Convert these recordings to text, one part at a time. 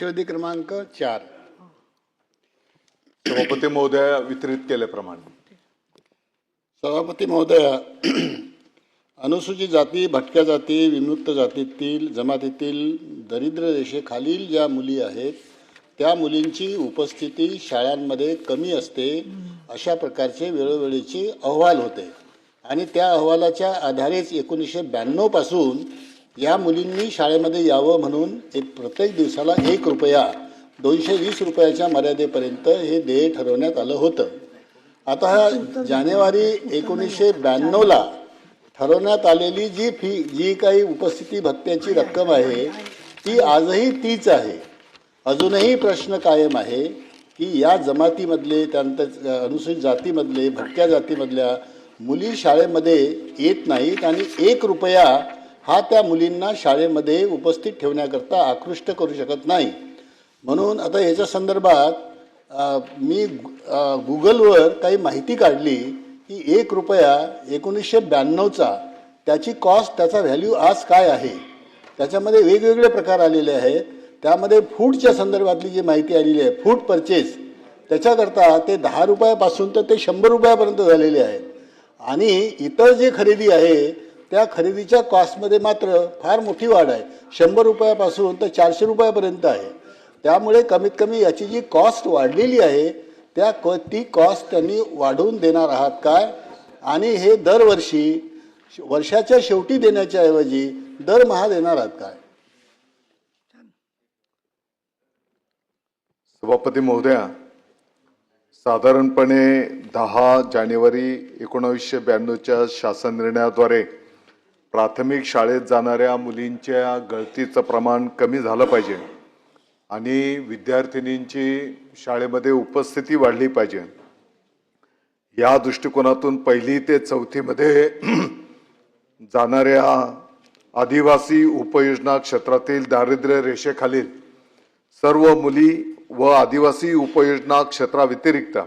लक्षवेधी क्रमांक 4. सभापती महोदया वितरित केल्याप्रमाणे. सभापती महोदया, अनुसूचित जाती, भटक्या जाती, विमुक्त जातीतील जमातीतील दरिद्र रेषेखालील ज्या मुली आहेत त्या मुलींची उपस्थिती शाळांमध्ये कमी असते अशा प्रकारचे वेळोवेळीचे अहवाल होते आणि त्या अहवालाच्या आधारेच 1992 पासून या मुलींनी शाळेमध्ये यावं म्हणून प्रत्येक दिवसाला 1 रुपया 220 रुपयाच्या मर्यादेपर्यंत हे देय ठरवण्यात आलं होतं. आता जानेवारी 1992ला ठरवण्यात आलेली जी काही उपस्थिती भत्त्याची रक्कम आहे ती आजही तीच आहे. अजूनही प्रश्न कायम आहे की या जमातीमधले, त्यानंतर अनुसूचित जातीमधले, भटक्या जातीमधल्या मुली शाळेमध्ये येत नाहीत आणि 1 रुपया हा त्या मुलींना शाळेमध्ये उपस्थित ठेवण्याकरता आकृष्ट करू शकत नाही. म्हणून आता याच्या संदर्भात मी गुगलवर काही माहिती काढली की 1 रुपया 1992चा त्याची कॉस्ट, त्याचा व्हॅल्यू आज काय आहे. त्याच्यामध्ये वेगवेगळे प्रकार आलेले आहेत. त्यामध्ये फूडच्या संदर्भातली जी माहिती आलेली आहे, फूड परचेस, त्याच्याकरता ते 10 रुपयापासून तर ते 100 रुपयापर्यंत झालेले आहेत. आणि इतर जे खरेदी आहे त्या खरेदीच्या कॉस्टमध्ये मात्र फार मोठी वाढ आहे. 100 रुपयापासून तर 400 रुपयापर्यंत आहे. त्यामुळे कमीत कमी याची जी कॉस्ट वाढलेली आहे ती कॉस्ट त्यांनी वाढवून देणार आहात काय, आणि हे दरवर्षी वर्षाच्या शेवटी देण्याच्या ऐवजी दरमहा देणार आहात काय. सभापती महोदया, साधारणपणे 10 जानेवारी 1992च्या शासन निर्णयाद्वारे प्राथमिक शाळेत जाणाऱ्या मुलींच्या गळतीचं प्रमाण कमी झालं पाहिजे आणि विद्यार्थिनींची शाळेमध्ये उपस्थिती वाढली पाहिजे. या दृष्टिकोनातून 1ली ते 4थीमध्ये जाणाऱ्या आदिवासी उपयोजना क्षेत्रातील दारिद्र्य रेषेखालील सर्व मुली व आदिवासी उपयोजना क्षेत्राव्यतिरिक्त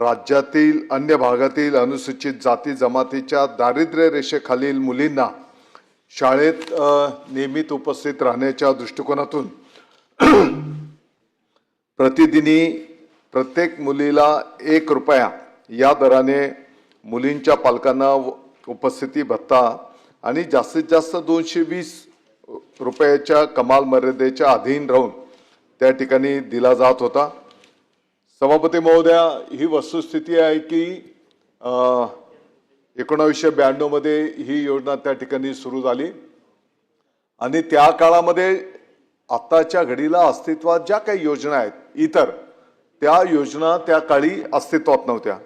राज्यातील अन्य भागातील अनुसूचित जाती जमातीच्या दारिद्र्य रेषेखालील मुलींना शाळेत नियमित उपस्थित राहण्याच्या दृष्टिकोनातून प्रतिदिनी प्रत्येक मुलीला 1 रुपया या दराने मुलींच्या पालकांना उपस्थिती भत्ता आणि जास्तीत जास्त 220 रुपयाच्या कमाल मर्यादेच्या अधीन राहून त्या ठिकाणी दिला जात होता. सभापती महोदया, ही वस्तुस्थिती आहे की 1992 मध्ये ही योजना त्या ठिकाणी सुरू झाली आणि त्या काळामध्ये आताच्या घडीला अस्तित्वात ज्या काही योजना आहेत इतर, त्या योजना त्या काळी अस्तित्वात नव्हत्या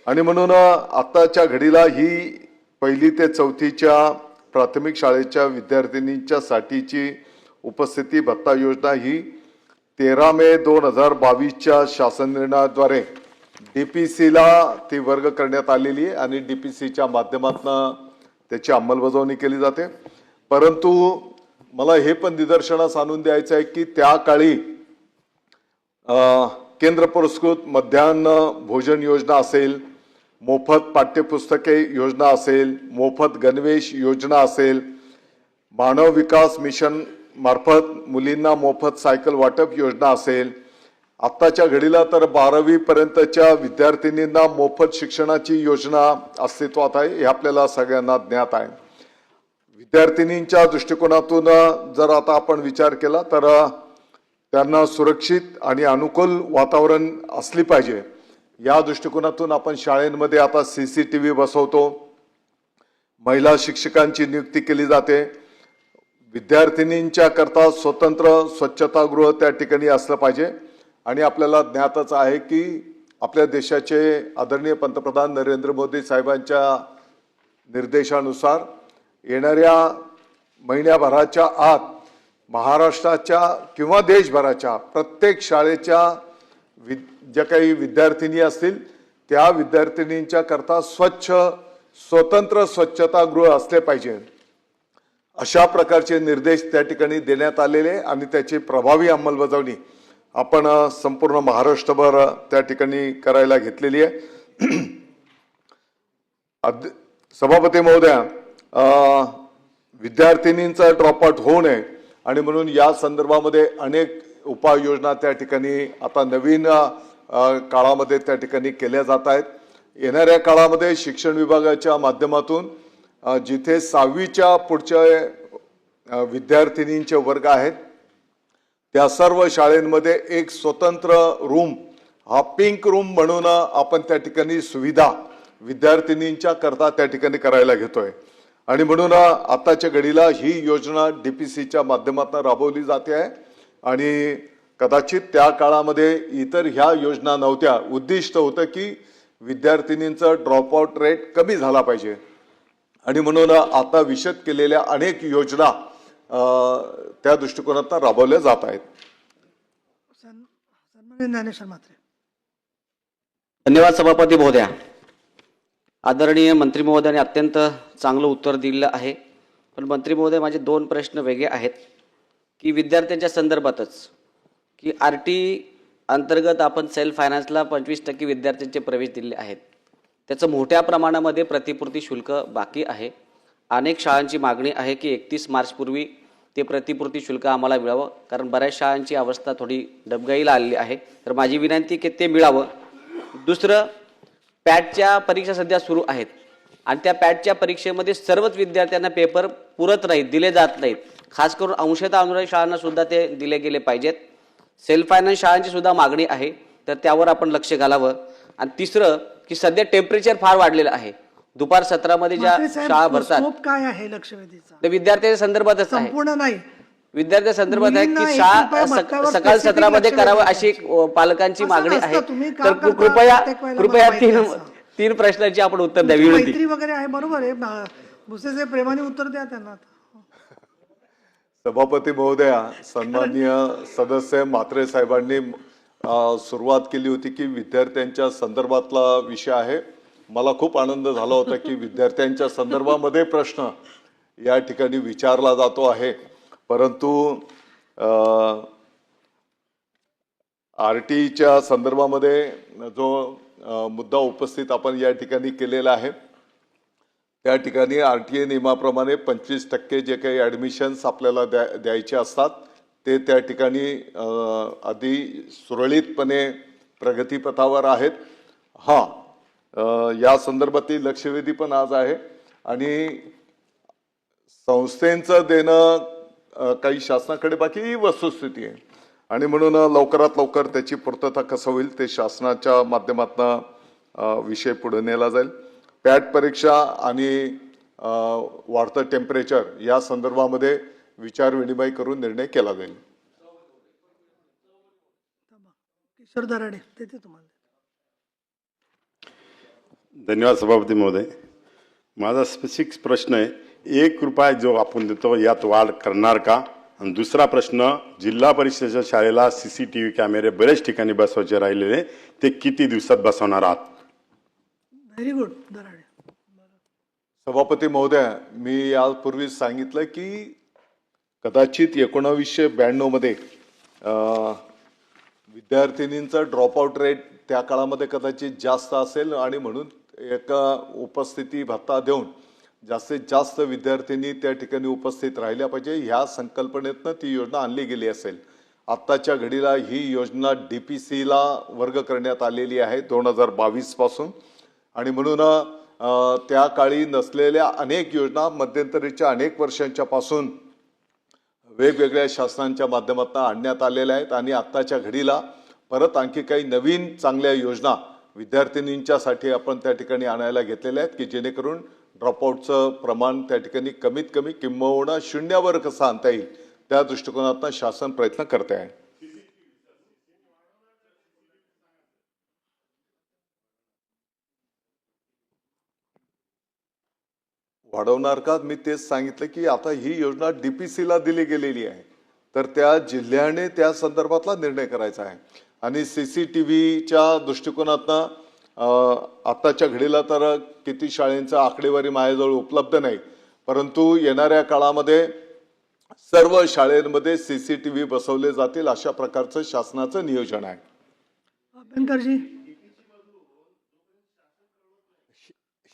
आणि म्हणून आताच्या घडीला ही 1ली ते 4थीच्या प्राथमिक शाळेच्या विद्यार्थिनींच्या साठीची उपस्थिती भत्ता योजना ही 13 मे 2022च्या शासन निर्णयाद्वारे DPCला ती वर्ग करण्यात आलेली आहे आणि DPCच्या माध्यमातून त्याची अंमलबजावणी केली जाते. परंतु मला हे पण निदर्शनास आणून द्यायचं आहे की त्या काळी केंद्र पुरस्कृत मध्यान्ह भोजन योजना असेल, मोफत पाठ्यपुस्तके योजना असेल, मोफत गणवेश योजना असेल, मानव विकास मिशन मार्फत मुलींना मोफत सायकल वाटप योजना असेल, आत्ताच्या घडीला तर 12वी पर्यंतच्या विद्यार्थिनींना मोफत शिक्षणाची योजना अस्तित्वात आहे, हे आपल्याला सगळ्यांना ज्ञात आहे. विद्यार्थिनींच्या दृष्टिकोनातून जर आता आपण विचार केला तर त्यांना सुरक्षित आणि अनुकूल वातावरण असली पाहिजे. या दृष्टिकोनातून आपण शाळेमध्ये आता CCTV बसवतो, महिला शिक्षकांची नियुक्ती केली जाते, विद्यार्थिनींच्या करता स्वतंत्र स्वच्छतागृह त्या ठिकाणी असलं पाहिजे. आणि आपल्याला ज्ञातच आहे की आपल्या देशाचे आदरणीय पंतप्रधान नरेंद्र मोदी साहेबांच्या निर्देशानुसार येणाऱ्या महिन्याभराच्या आत महाराष्ट्राच्या किंवा देशभराच्या प्रत्येक शाळेच्या ज्या काही विद्यार्थिनी असतील त्या विद्यार्थिनींच्या करता स्वतंत्र स्वच्छतागृह असले पाहिजे, अशा प्रकारचे निर्देश त्या ठिकाणी देण्यात आलेले आणि त्याची प्रभावी अंमलबजावणी आपण संपूर्ण महाराष्ट्रभर त्या ठिकाणी करायला घेतलेली आहे. सभापती महोदया, विद्यार्थिनींचा ड्रॉपआउट होऊ नये आणि म्हणून या संदर्भामध्ये अनेक उपाययोजना त्या ठिकाणी आता नवीन काळामध्ये त्या ठिकाणी केल्या जात आहेत. येणाऱ्या काळामध्ये शिक्षण विभागाच्या माध्यमातून जिथे 6वीच्या पुढच्या विद्यार्थिनींचे वर्ग आहेत त्या सर्व शाळेंमध्ये एक स्वतंत्र रूम, हा पिंक रूम म्हणून आपण त्या ठिकाणी सुविधा विद्यार्थिनींच्या करता त्या ठिकाणी करायला घेतोय. आणि म्हणून आताच्या घडीला ही योजना DPCच्या माध्यमातून राबवली जाते आहे. आणि कदाचित त्या काळामध्ये इतर ह्या योजना नव्हत्या. उद्दिष्ट होतं की विद्यार्थिनींचं ड्रॉपआउट रेट कमी झाला पाहिजे. आणि म्हणून आता विशद केलेल्या अनेक योजना त्या दृष्टिकोनातून राबवल्या जात आहेत. सन्माननीय ज्ञानेश्वर म्हात्रे. धन्यवाद सभापती महोदया. आदरणीय मंत्री महोदयाने अत्यंत चांगलं उत्तर दिलेलं आहे. पण मंत्री महोदय, माझे 2 प्रश्न वेगळे आहेत की विद्यार्थ्यांच्या संदर्भातच की RT अंतर्गत आपण सेल्फ फायनान्सला 25% विद्यार्थ्यांचे प्रवेश दिले आहेत. त्याचं मोठ्या प्रमाणामध्ये प्रतिपूर्ती शुल्क बाकी आहे. अनेक शाळांची मागणी आहे की 31 मार्चपूर्वी ते प्रतिपूर्ती शुल्क आम्हाला मिळावं, कारण बऱ्याच शाळांची अवस्था थोडी डबघाईला आलेली आहे. तर माझी विनंती की ते मिळावं. दुसरं, पॅटच्या परीक्षा सध्या सुरू आहेत आणि त्या पॅटच्या परीक्षेमध्ये सर्वच विद्यार्थ्यांना पेपर पुरत नाहीत, दिले जात नाहीत. खास करून अंशतः अनुदानित शाळांना सुद्धा ते दिले गेले पाहिजेत. सेल्फ फायनान्स शाळांची सुद्धा मागणी आहे, तर त्यावर आपण लक्ष घालावं. आणि तिसरं की सध्या टेम्परेचर फार वाढलेलं आहे. दुपार सत्रामध्ये ज्या म्हात्रे साहेब, शाळा भरतात स्कोप काय आहे लक्षवेधीचा? ते विद्यार्थ्यांच्या संदर्भातच आहे. संपूर्ण नाही. विद्यार्थ्या संदर्भात आहे मुलींना की 1 शाळा रुपया मक्कावर सकाळ specific सत्रामध्ये लक्ष करावं वेधलं अशी पालकांची असं मागणी नसतं. आहे. तुम्ही का तर करता? कृपया प्रत्येक वेळेला कृपया मला माहिती असं. तीन प्रश्नांची आपण उत्तर द्यावी विनंती. मैत्री वगैरे आहे, बरोबर आहे. भुसेचे प्रेमाने उत्तर द्या त्यांना. सभापती महोदया, सन्माननीय सदस्य म्हात्रे साहेबांनी सुरुवात केली होती की विद्यार्थ्यांच्या संदर्भातला विषय आहे. मला खूप आनंद झाला होता की विद्यार्थ्यांच्या संदर्भामध्ये प्रश्न या ठिकाणी विचारला जातो आहे. परंतु RTच्या संदर्भामध्ये जो मुद्दा उपस्थित आपण या ठिकाणी केलेला आहे त्या ठिकाणी RTA नियमाप्रमाणे 25% जे काही ॲडमिशन्स आपल्याला द्यायचे असतात ते त्या ठिकाणी आधी सुरळीतपणे प्रगतीपथावर आहेत. या संदर्भातील लक्षवेधी पण आज आहे. आणि संस्थेचं देणं काही शासनाकडे बाकी ही वस्तुस्थिती आहे. आणि म्हणून लवकरात लवकर त्याची पूर्तता कसं होईल ते शासनाच्या माध्यमातून विषय पुढे नेला जाईल. पॅट परीक्षा आणि वाढतं टेम्परेचर या संदर्भामध्ये विचार विनिमय करून निर्णय केला जाईल. किशोर दराडे देते तुम्हाला. धन्यवाद सभापती महोदय. माझा स्पेसिफिक प्रश्न आहे, 1 रुपया जो आपण देतो यात वाढ करणार का? आणि दुसरा प्रश्न, जिल्हा परिषदेच्या शाळेला CCTV कॅमेरे बरेच ठिकाणी बसवायचे राहिलेले, ते किती दिवसात बसवणार आहात? Very good Darade. सभापती महोदय, मी यापूर्वी सांगितलं की कदाचित 1992 मध्ये विद्यार्थिनींचा ड्रॉपआउट रेट त्या काळामध्ये कदाचित जास्त असेल आणि म्हणून एक उपस्थिती भत्ता देऊन जास्तीत जास्त विद्यार्थिनी त्या ठिकाणी उपस्थित राहिल्या पाहिजे ह्या संकल्पनेतनं ती योजना आणली गेली असेल. आत्ताच्या घडीला ही योजना DPCला वर्ग करण्यात आलेली आहे 2022 पासून. आणि म्हणून त्या काळी नसलेल्या अनेक योजना मध्यंतरीच्या अनेक वर्षांच्या पासून वेगवेगळ्या शासनांच्या माध्यमातून आणण्यात आलेल्या आहेत. आणि आत्ताच्या घडीला परत आणखी काही नवीन चांगल्या योजना विद्यार्थिनींच्यासाठी आपण त्या ठिकाणी आणायला घेतलेल्या आहेत की जेणेकरून ड्रॉपआउटचं प्रमाण त्या ठिकाणी कमीत कमी किंबहुना 0वर कसं आणता येईल त्या दृष्टिकोनातून शासन प्रयत्न करते आहे. वाढवणार का? मी तेच सांगितलं की आता ही योजना DPCला दिली गेलेली आहे, तर त्या जिल्ह्याने त्या संदर्भातला निर्णय करायचा आहे. आणि CCTVच्या दृष्टिकोनातनं आत्ताच्या घडीला तर किती शाळेंचा आकडेवारी माझ्याजवळ उपलब्ध नाही, परंतु येणाऱ्या काळामध्ये सर्व शाळेंमध्ये CCTV बसवले जातील अशा प्रकारचं शासनाचं नियोजन आहे. अभ्यंकरजी.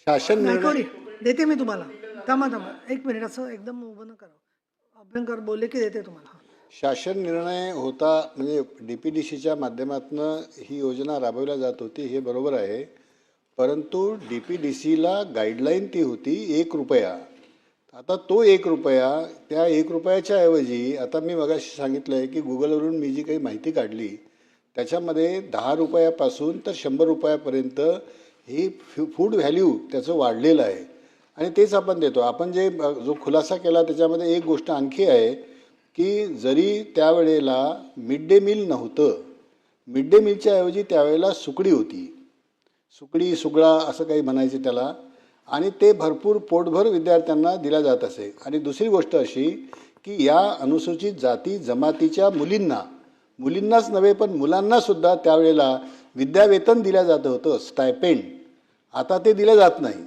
शासन नायकवडी निर्णय देते मी तुम्हाला. थांबा 1 मिनिट, असं एकदम उभं न करा. अभ्यंकर बोलले की देते तुम्हाला. शासन निर्णय होता म्हणजे DPDCच्या माध्यमातून ही योजना राबवल्या जात होती हे बरोबर आहे, परंतु DPDCला गाईडलाईन ती होती 1 रुपया. आता तो 1 रुपया, त्या 1 रुपयाच्या ऐवजी आता मी मगाशी सांगितलं आहे की गुगलवरून मी जी काही माहिती काढली त्याच्यामध्ये 10 रुपयापासून तर 100 रुपयापर्यंत ही फूड व्हॅल्यू त्याचं वाढलेलं आहे आणि तेच आपण देतो. आपण जो खुलासा केला त्याच्यामध्ये एक गोष्ट आणखी आहे की जरी त्यावेळेला मिड डे मील नव्हतं, मिड डे मीलच्या ऐवजी त्यावेळेला सुकडी होती, सुकडी सुगळा असं काही म्हणायचे त्याला, आणि ते भरपूर पोटभर विद्यार्थ्यांना दिल्या जात असे. आणि दुसरी गोष्ट अशी की या अनुसूचित जाती जमातीच्या मुलींनाच नव्हे पण मुलांनासुद्धा त्यावेळेला विद्यावेतन दिलं जातं होतं, स्टायपेंड. आता ते दिलं जात नाही.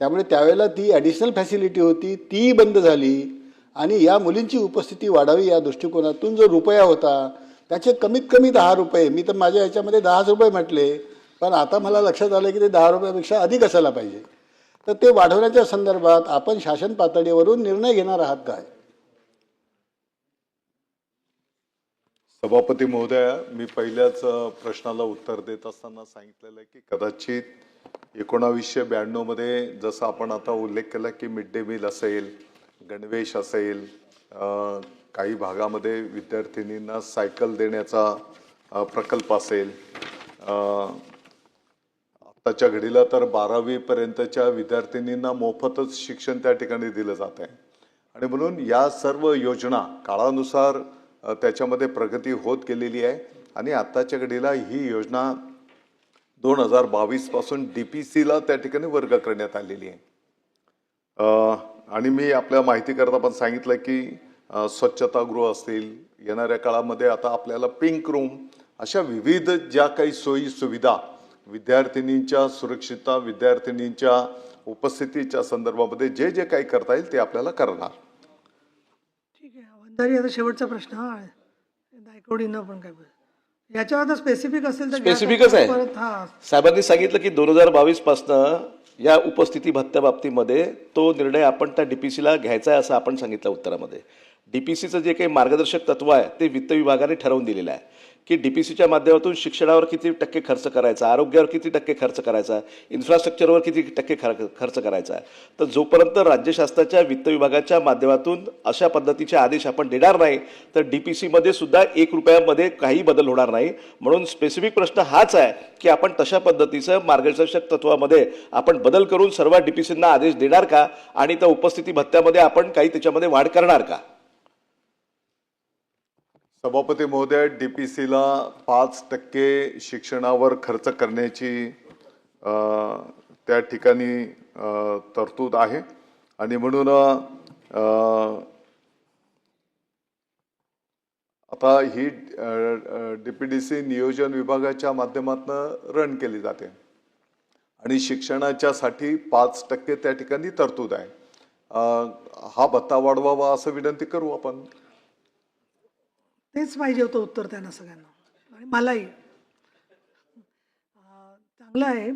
त्यामुळे त्यावेळेला ती ॲडिशनल फॅसिलिटी होती, ती बंद झाली आणि या मुलींची उपस्थिती वाढावी या दृष्टिकोनातून जो रुपया होता त्याचे कमीत कमी 10 रुपये, मी तर माझ्या ह्याच्यामध्ये 10 रुपये म्हटले, पण आता मला लक्षात आलं की ते 10 रुपयापेक्षा अधिक असायला पाहिजे. तर ते वाढवण्याच्या संदर्भात आपण शासन पातळीवरून निर्णय घेणार आहात काय? सभापती महोदया, मी पहिल्याच प्रश्नाला उत्तर देत असताना सांगितलेलं आहे की कदाचित 1992 मध्ये जसं आपण आता उल्लेख केला की मिड डे मील असेल, गणवेश असेल, काही भागामध्ये विद्यार्थिनींना सायकल देण्याचा प्रकल्प असेल, आत्ताच्या घडीला तर 12वी पर्यंतच्या विद्यार्थिनींना मोफतच शिक्षण त्या ठिकाणी दिलं जात आहे. आणि म्हणून या सर्व योजना काळानुसार त्याच्यामध्ये प्रगती होत गेलेली आहे आणि आत्ताच्या घडीला ही योजना 2022 पासून DPCला त्या ठिकाणी वर्ग करण्यात आलेली आहे. आणि मी आपल्या माहितीकरता पण सांगितलं की स्वच्छतागृह असतील, येणाऱ्या काळामध्ये आता आपल्याला पिंक रूम, अशा विविध ज्या काही सोयी सुविधा विद्यार्थिनींच्या सुरक्षितता, विद्यार्थिनींच्या उपस्थितीच्या संदर्भामध्ये जे जे काही करता येईल ते आपल्याला करणार. ठीक आहे. वंदारी, आता शेवटचा प्रश्न. नायकवडींना पण काय याच्यावर आता स्पेसिफिक असेल तर घ्या. स्पेसिफिकच आहे. परत हा साहेबांनी सांगितलं की 2022 पासनं या उपस्थिती भत्त्या बाबतीमध्ये तो निर्णय आपण त्या DPCला घ्यायचा आहे असं आपण सांगितलं उत्तरामध्ये. DPCचं जे काही मार्गदर्शक तत्व आहे ते वित्त विभागाने ठरवून दिलेलं आहे की DPCच्या माध्यमातून शिक्षणावर किती टक्के खर्च करायचा, आरोग्यावर किती टक्के खर्च करायचा, इन्फ्रास्ट्रक्चरवर किती टक्के खर्च करायचा आहे. तर जोपर्यंत राज्य शासनाच्या वित्त विभागाच्या माध्यमातून अशा पद्धतीचे आदेश आपण देणार नाही तर DPCमध्ये सुद्धा 1 रुपयामध्ये काही बदल होणार नाही. म्हणून स्पेसिफिक प्रश्न हाच आहे की आपण तशा पद्धतीचं मार्गदर्शक तत्वामध्ये आपण बदल करून सर्व DPCंना आदेश देणार का आणि त्या उपस्थिती भत्त्यामध्ये आपण काही त्याच्यामध्ये वाढ करणार का? सभापती महोदय, DPCला 5% शिक्षणावर खर्च करण्याची त्या ठिकाणी तरतूद आहे आणि म्हणून आता ही DPDC नियोजन विभागाच्या माध्यमातून रन केली जाते आणि शिक्षणाच्यासाठी 5% त्या ठिकाणी तरतूद आहे. हा भत्ता वाढवावा असं विनंती करू आपण. तेच पाहिजे होतं उत्तर त्यांना सगळ्यांना आणि मलाही. चांगलं आहे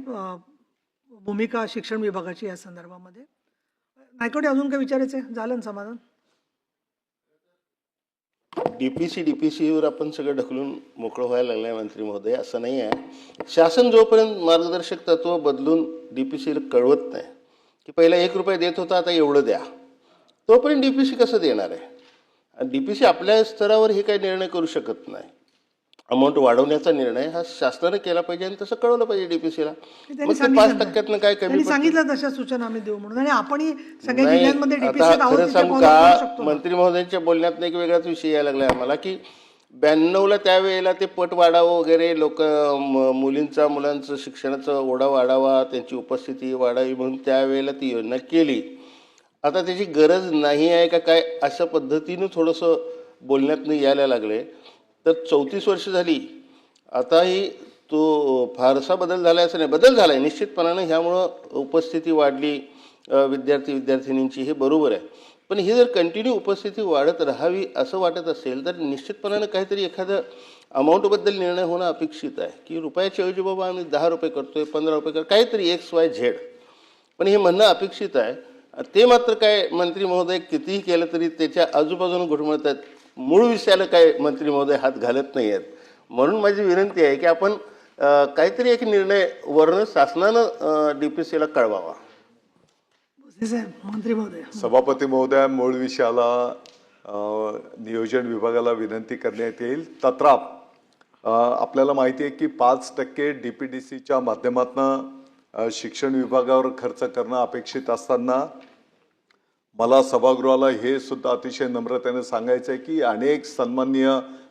भूमिका शिक्षण विभागाची या संदर्भामध्ये. नायकवडे, अजून काय विचारायचं आहे? झालं ना समाधान? DPCवर आपण सगळं ढकलून मोकळं व्हायला लागलं आहे मंत्री महोदय, असं नाही आहे. शासन जोपर्यंत मार्गदर्शक तत्व बदलून DPCला कळवत नाही की पहिला 1 रुपया देत होता आता एवढं द्या, तोपर्यंत DPC कसं देणार आहे? DPC आपल्या स्तरावर हे काही निर्णय करू शकत नाही. अमाऊंट वाढवण्याचा निर्णय हा शासनाने केला पाहिजे आणि तसं कळवलं पाहिजे DPCला. मग ते 5% काय कमी त्यांनी सांगितलं तशा सूचना आम्ही देऊ म्हणून, आणि आपणही सगळ्या नाही. जिल्ह्यांमध्ये आता DPC आहोत खरं तिथे सांगू follow करू का, शकतो. मंत्री महोदयांच्या बोलण्यात एक वेगळाच विषय यायला लागलाय आम्हाला की 92ला त्यावेळेला ते पट वाढावं वगैरे, मुलांचं शिक्षणाचा ओढा वाढावा, त्यांची उपस्थिती वाढावी म्हणून त्यावेळेला ती योजना केली. आता त्याची गरज नाही आहे का काय अशा पद्धतीनं थोडंसं बोलण्यातनं यायला लागले. तर 34 वर्ष झाली, आताही तो फारसा बदल झाला असं नाही. बदल झाला आहे निश्चितपणानं, ह्यामुळं उपस्थिती वाढली विद्यार्थिनींची, हे बरोबर आहे. पण ही जर कंटिन्यू उपस्थिती वाढत राहावी असं वाटत असेल तर निश्चितपणानं काहीतरी एखादं अमाऊंटबद्दल निर्णय होणं अपेक्षित आहे की रुपयाच्या ऐवजी बाबा आम्ही 10 रुपये करतोय, 15 रुपये करतो, काहीतरी XYZ. पण हे म्हणणं अपेक्षित आहे. ते मात्र काय मंत्री महोदय कितीही केलं तरी त्याच्या आजूबाजूने घुटमळत आहेत. मूळ विषयाला काय मंत्री महोदय हात घालत नाही आहेत. म्हणून माझी विनंती आहे की आपण काहीतरी एक निर्णय वर्ण शासनानं DPCला कळवावा. भोसले साहेब, मंत्री महोदय. सभापती महोदया, मूळ विषयाला नियोजन विभागाला विनंती करण्यात येईल. तत्राप आपल्याला माहिती आहे की 5% DPDCच्या माध्यमातून शिक्षण विभागावर खर्च करणं अपेक्षित असताना मला सभागृहाला हे सुद्धा अतिशय नम्रतेने सांगायचं आहे की अनेक सन्माननीय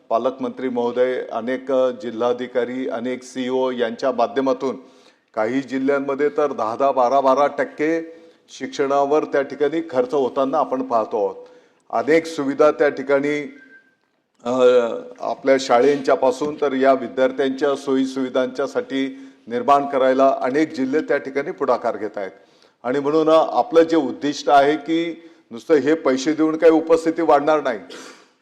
पालकमंत्री महोदय, अनेक जिल्हाधिकारी, अनेक CEO यांच्या माध्यमातून काही जिल्ह्यांमध्ये तर 10-10, 12-12% शिक्षणावर त्या ठिकाणी खर्च होताना आपण पाहतो आहोत. अनेक सुविधा त्या ठिकाणी आपल्या शाळेंच्या पासून तर या विद्यार्थ्यांच्या सोयी सुविधांच्यासाठी निर्माण करायला अनेक जिल्हे त्या ठिकाणी पुढाकार घेत आहेत. आणि म्हणून आपलं जे उद्दिष्ट आहे की नुसतं हे पैसे देऊन काही उपस्थिती वाढणार नाही,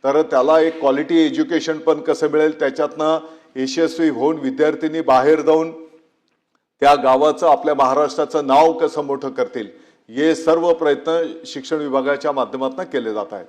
तर त्याला एक क्वालिटी एज्युकेशन पण कसं मिळेल, त्याच्यातनं यशस्वी होऊन विद्यार्थ्यांनी बाहेर जाऊन त्या गावाचं, आपल्या महाराष्ट्राचं नाव कसं मोठं करतील, हे सर्व प्रयत्न शिक्षण विभागाच्या माध्यमातून केले जात आहेत.